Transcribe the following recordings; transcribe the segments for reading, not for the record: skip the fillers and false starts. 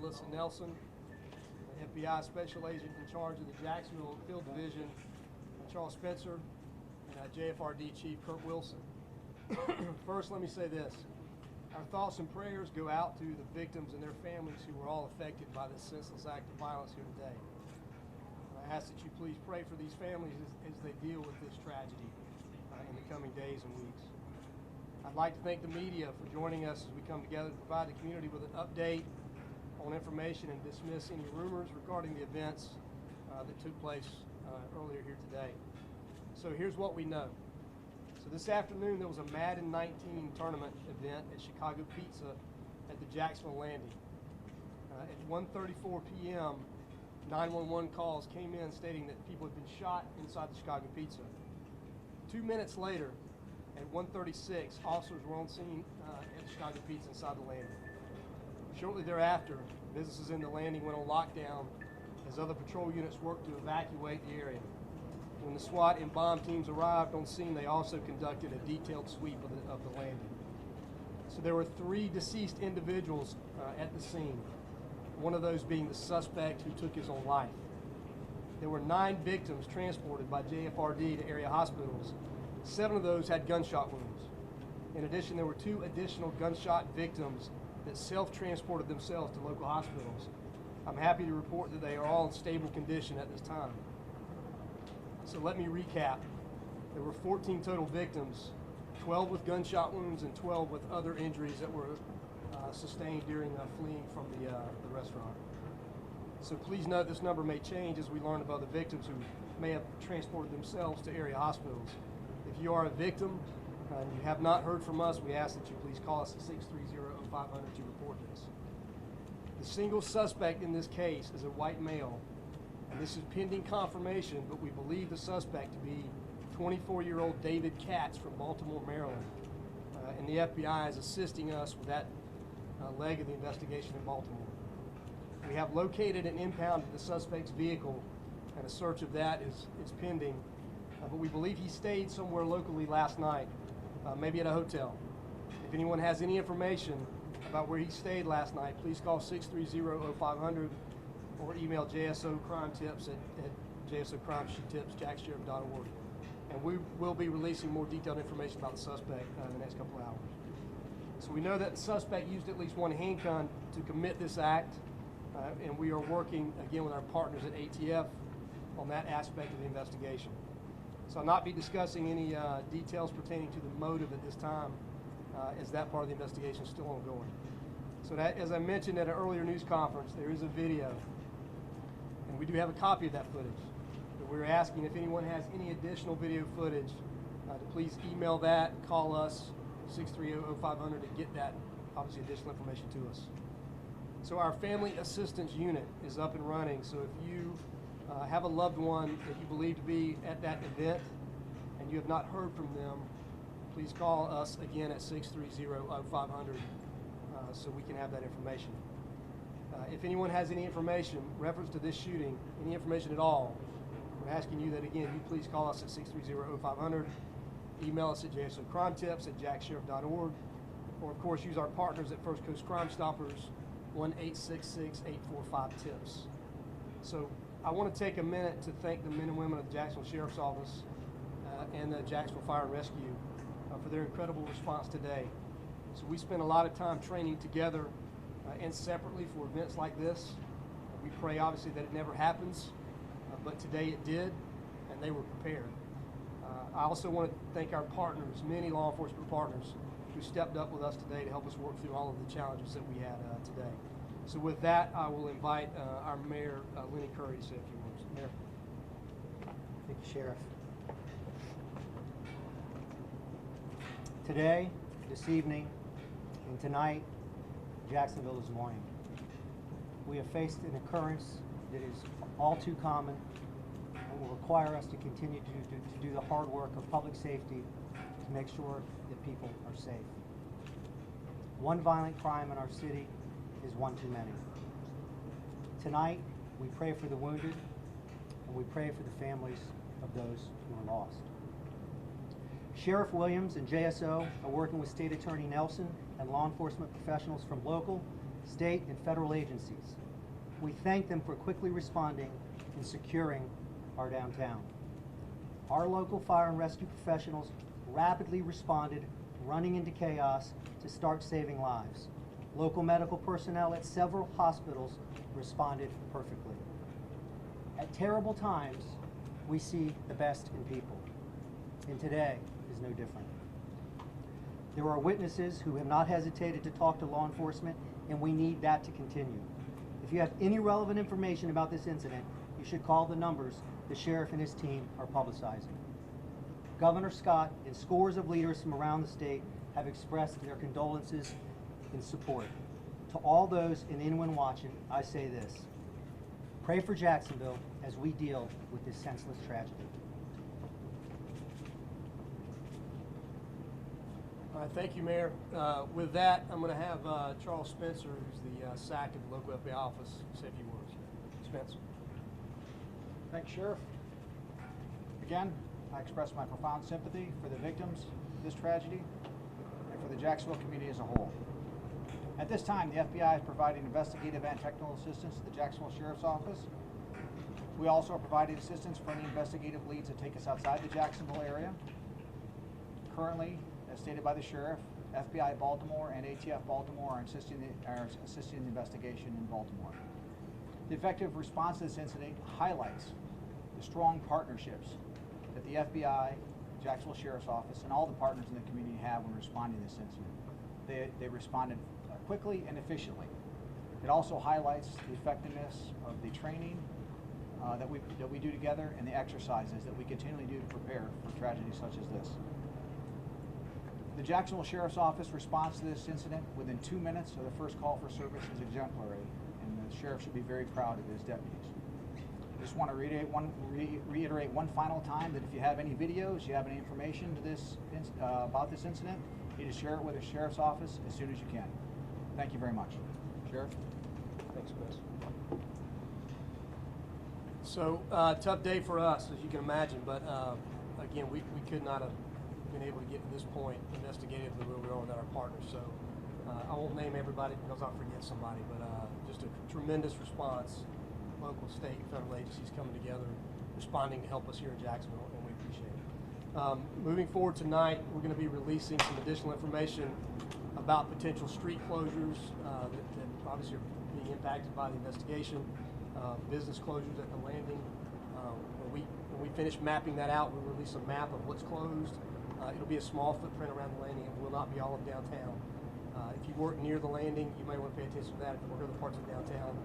Melissa Nelson, the FBI Special Agent in charge of the Jacksonville Field Division, Charles Spencer, and JFRD Chief Kurt Wilson. First, let me say this. Our thoughts and prayers go out to the victims and their families who were all affected by this senseless act of violence here today. I ask that you please pray for these families as they deal with this tragedy in the coming days and weeks. I'd like to thank the media for joining us as we come together to provide the community with an update on information and dismiss any rumors regarding the events that took place earlier here today. So here's what we know. So this afternoon there was a Madden 19 tournament event at Chicago Pizza at the Jacksonville Landing. At 1:34 p.m., 911 calls came in stating that people had been shot inside the Chicago Pizza. 2 minutes later, at 1:36, officers were on scene at the Chicago Pizza inside the landing. Shortly thereafter, businesses in the landing went on lockdown as other patrol units worked to evacuate the area. When the SWAT and bomb teams arrived on scene, they also conducted a detailed sweep of the landing. So there were 3 deceased individuals at the scene, one of those being the suspect who took his own life. There were 9 victims transported by JFRD to area hospitals. 7 of those had gunshot wounds. In addition, there were 2 additional gunshot victims that self-transported themselves to local hospitals. I'm happy to report that they are all in stable condition at this time. So let me recap. There were 14 total victims, 12 with gunshot wounds and 12 with other injuries that were sustained during fleeing from the restaurant. So please note this number may change as we learn of other victims who may have transported themselves to area hospitals. If you are a victim and you have not heard from us, we ask that you please call us at 630-0500 to report this. The single suspect in this case is a white male, and this is pending confirmation, but we believe the suspect to be 24-year-old David Katz from Baltimore, Maryland. And the FBI is assisting us with that leg of the investigation in Baltimore. We have located and impounded the suspect's vehicle, and a search of that is pending. But we believe he stayed somewhere locally last night, maybe at a hotel. If anyone has any information about where he stayed last night, please call 630-0500 or email JSOCrimetips at JSOCrimetips@jacksheriff.org. And we will be releasing more detailed information about the suspect in the next couple of hours. So we know that the suspect used at least one handgun to commit this act, and we are working again with our partners at ATF on that aspect of the investigation. So I'll not be discussing any details pertaining to the motive at this time, as that part of the investigation is still ongoing. So that, as I mentioned at an earlier news conference, there is a video, and we do have a copy of that footage. But we're asking if anyone has any additional video footage to please email that, call us, 630-0500 to get that, obviously, additional information to us. So our Family Assistance Unit is up and running, so if you have a loved one that you believe to be at that event and you have not heard from them, please call us again at 630-0500 so we can have that information. If anyone has any information reference to this shooting, any information at all, we're asking you that again, you please call us at 630-0500, email us at JSOCrimetips@jacksheriff.org, or of course use our partners at First Coast Crime Stoppers, 1-866-845-TIPS. So I want to take a minute to thank the men and women of the Jacksonville Sheriff's Office and the Jacksonville Fire and Rescue for their incredible response today. So we spend a lot of time training together and separately for events like this. We pray obviously that it never happens, but today it did, and they were prepared. I also want to thank our partners, many law enforcement partners, who stepped up with us today to help us work through all of the challenges that we had today. So with that, I will invite our Mayor, Lenny Curry, to say a few words. Mayor. Thank you, Sheriff. Today, this evening, and tonight, Jacksonville is mourning. We have faced an occurrence that is all too common and will require us to continue to do the hard work of public safety to make sure that people are safe. One violent crime in our city is one too many. Tonight, we pray for the wounded, and we pray for the families of those who are lost. Sheriff Williams and JSO are working with State Attorney Nelson and law enforcement professionals from local, state, and federal agencies. We thank them for quickly responding and securing our downtown. Our local fire and rescue professionals rapidly responded, running into chaos to start saving lives. Local medical personnel at several hospitals responded perfectly. At terrible times, we see the best in people, and today is no different. There are witnesses who have not hesitated to talk to law enforcement, and we need that to continue. If you have any relevant information about this incident, you should call the numbers the sheriff and his team are publicizing. Governor Scott and scores of leaders from around the state have expressed their condolences and support. To all those in anyone watching, I say this: pray for Jacksonville as we deal with this senseless tragedy. All right, thank you, Mayor. With that, I'm going to have Charles Spencer, who's the SAC of the local FBI office, say a few words. Spencer. Thanks, Sheriff. Again, I express my profound sympathy for the victims of this tragedy and for the Jacksonville community as a whole. At this time, the FBI is providing investigative and technical assistance to the Jacksonville Sheriff's Office. We also are providing assistance for any investigative leads that take us outside the Jacksonville area. Currently, as stated by the Sheriff, FBI Baltimore and ATF Baltimore are assisting the investigation in Baltimore. The effective response to this incident highlights the strong partnerships that the FBI, Jacksonville Sheriff's Office, and all the partners in the community have when responding to this incident. They responded quickly and efficiently. It also highlights the effectiveness of the training that we do together and the exercises that we continually do to prepare for tragedies such as this. The Jacksonville Sheriff's Office response to this incident within 2 minutes of the first call for service is exemplary, and the Sheriff should be very proud of his deputies. I just want to reiterate one final time that if you have any videos, you have any information to this about this incident, you need to share it with the Sheriff's Office as soon as you can. Thank you very much. Sheriff? Thanks, Chris. So, tough day for us, as you can imagine, but again, we could not have been able to get to this point investigatively where we are with our partners. So, I won't name everybody because I'll forget somebody, but just a tremendous response. Local, state, and federal agencies coming together, responding to help us here in Jacksonville, and we appreciate it. Moving forward tonight, we're going to be releasing some additional information about potential street closures that obviously are being impacted by the investigation, business closures at the landing. When we finish mapping that out, we'll release a map of what's closed. It'll be a small footprint around the landing. It will not be all of downtown. If you work near the landing, you may want to pay attention to that. If you work other parts of downtown,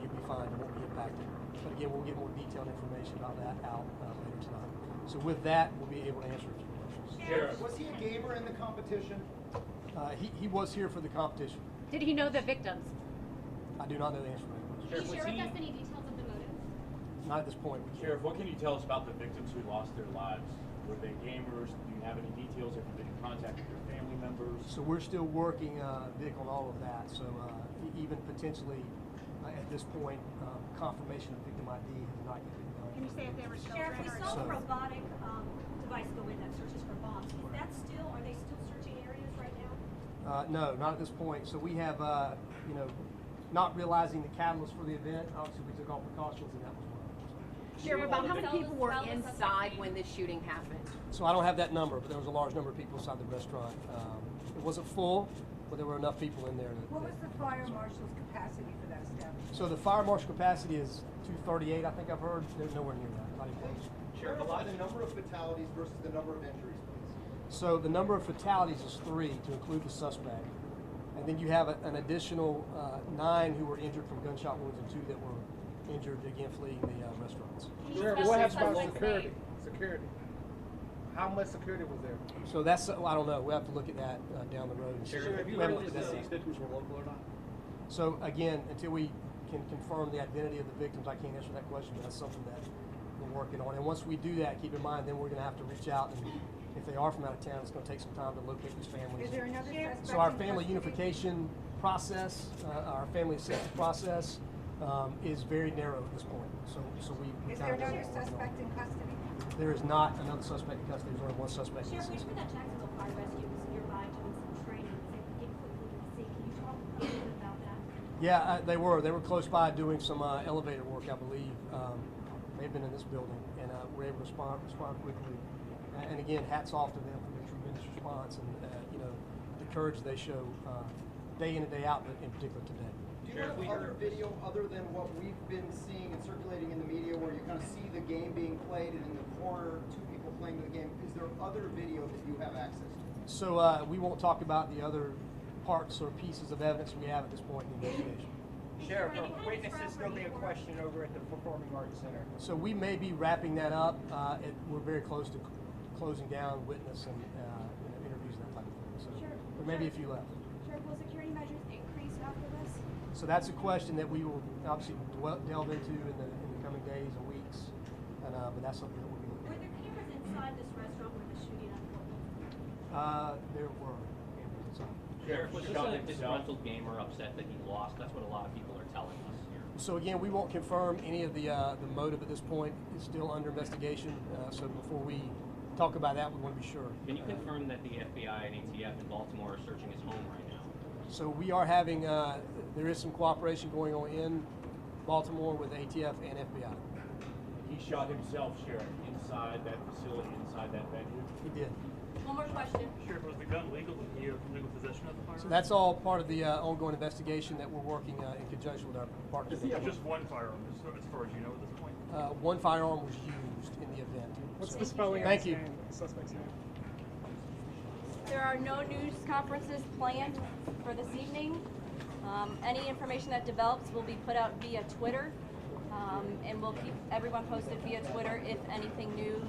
you'll be fine. It won't be impacted. But again, we'll get more detailed information about that out later tonight. So with that, we'll be able to answer a few questions. Sheriff, was he a gamer in the competition? He was here for the competition. Did he know the victims? I do not know the answer to that question. Sheriff, Can you share with us any details of the motive? Not at this point. We can't. Sheriff, what can you tell us about the victims who lost their lives? Were they gamers? Do you have any details? Have you been in contact with their family members? So we're still working, Vic, on all of that. So even potentially at this point, confirmation of victim ID has not yet been done. Can you say if they were Sheriff, we children saw or? the robotic device go in that searches for bombs. Is that still, are they still searching areas right now? No, not at this point. So we have, not realizing the catalyst for the event, obviously we took all precautions and that was one of them. Sheriff, about how many Tell people us- were tell us inside something. when this shooting happened? So I don't have that number, but there was a large number of people inside the restaurant. It wasn't full, but there were enough people in there. What was the fire marshal's capacity for that establishment? So the fire marshal capacity is 238, I think I've heard. They're nowhere near that, not even close. Sheriff, the number of fatalities versus the number of injuries, please. So the number of fatalities is 3 to include the suspect. And then you have an additional 9 who were injured from gunshot wounds and 2 that were injured, again, fleeing the restaurants. Can you Sheriff, discuss what the happens about suspect's security? name? Security. How much security was there? So that's, I don't know, we have to look at that down the road. And see. Sheriff, have you We haven't learned looked if at the that. victims were local or not? So again, until we can confirm the identity of the victims, I can't answer that question, but that's something that we're working on. And once we do that, keep in mind, then we're gonna have to reach out, and if they are from out of town, it's gonna take some time to locate these families. Is there another suspect? So our in family custody? unification process, our family assistance process, is very narrow at this point. So we. Is there another suspect in custody? There is not another suspect in custody. There's only one suspect. Sheriff, we in heard that Jacksonville Fire Rescue was nearby doing some training. They get quickly to see. Can you talk a little bit about that? Yeah, they were. They were close by doing some elevator work, I believe. They've been in this building, and were able to respond quickly. And again, hats off to them for their tremendous response and the courage they show day in and day out, but in particular today. Do you have other video other than what we've been seeing and circulating in the media where you kind of see the game being played and in the corner, two people playing the game? Is there other video that you have access to? So we won't talk about the other parts or pieces of evidence we have at this point in the investigation. Sheriff, are witnesses still being questioned over at the Performing Arts Center? So we may be wrapping that up. We're very close to closing down witness and interviews and that type of thing. So Sure. there may be a few left. Sheriff, will security measures increase after this? So that's a question that we will obviously delve into in the coming days and weeks. And but that's something that we'll be looking Were there cameras inside this restaurant where the shooting unfolded? at. There were cameras inside. Sheriff, was this Shot a himself. disgruntled gamer upset that he lost? That's what a lot of people are telling us here. So again, we won't confirm any of the motive at this point. It's still under investigation. So before we talk about that, we want to be sure. Can you confirm that the FBI and ATF in Baltimore are searching his home right now? So we are having, there is some cooperation going on in Baltimore with ATF and FBI. He shot himself, Sheriff, inside that facility, inside that venue. He did. One more question. Sheriff, was the gun legal? Was he in legal possession of the firearm? So that's all part of the ongoing investigation that we're working in conjunction with our partners. Just one firearm, as far as you know at this point? One firearm was used in the event. What's So- the spelling of Thank his you. name, the suspect's name? There are no news conferences planned for this evening. Any information that develops will be put out via Twitter, and we'll keep everyone posted via Twitter if anything new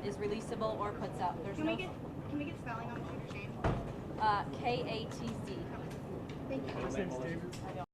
is releasable or puts out. There's Can no we get spelling on the shooter's name? KATZ. Thank you. His name's David.